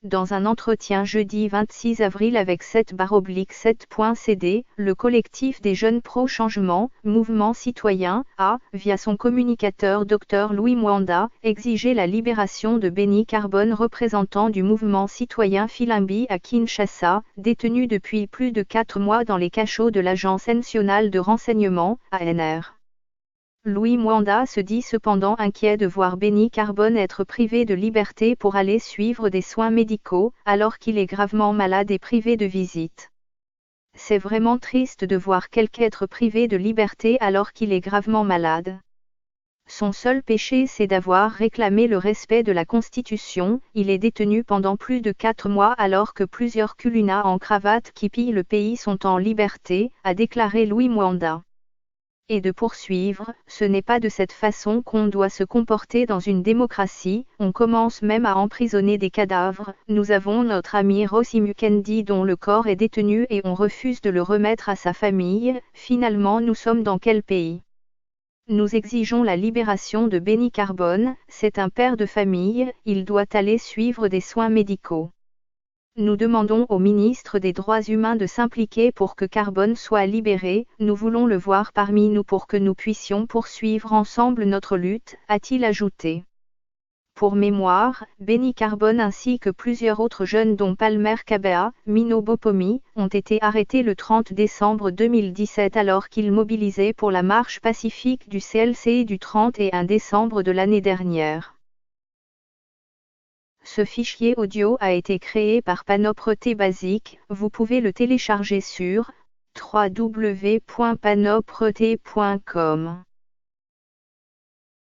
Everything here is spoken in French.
dans un entretien jeudi 26 avril avec 7/7.cd, le collectif des jeunes pro-changement, mouvement citoyen, a, via son communicateur Dr Louis Mwanda, exigé la libération de Béni Carbone, représentant du mouvement citoyen Filimbi à Kinshasa, détenu depuis plus de 4 mois dans les cachots de l'Agence nationale de renseignement, ANR. Louis Mwanda se dit cependant inquiet de voir Béni Carbone être privé de liberté pour aller suivre des soins médicaux, alors qu'il est gravement malade et privé de visite. C'est vraiment triste de voir quelqu'un être privé de liberté alors qu'il est gravement malade. Son seul péché c'est d'avoir réclamé le respect de la Constitution, il est détenu pendant plus de 4 mois alors que plusieurs culunas en cravate qui pillent le pays sont en liberté, a déclaré Louis Mwanda. Et de poursuivre, ce n'est pas de cette façon qu'on doit se comporter dans une démocratie, on commence même à emprisonner des cadavres, nous avons notre ami Rossi Mukendi dont le corps est détenu et on refuse de le remettre à sa famille, finalement nous sommes dans quel pays ? Nous exigeons la libération de Béni Carbone, c'est un père de famille, il doit aller suivre des soins médicaux. Nous demandons au ministre des Droits humains de s'impliquer pour que Carbone soit libéré, nous voulons le voir parmi nous pour que nous puissions poursuivre ensemble notre lutte, a-t-il ajouté. Pour mémoire, Béni Carbone ainsi que plusieurs autres jeunes dont Palmer Kabea, Mino Bopomi, ont été arrêtés le 30 décembre 2017 alors qu'ils mobilisaient pour la marche pacifique du CLC du 31 décembre de l'année dernière. Ce fichier audio a été créé par Panopre-T Basic, vous pouvez le télécharger sur www.panopret.com.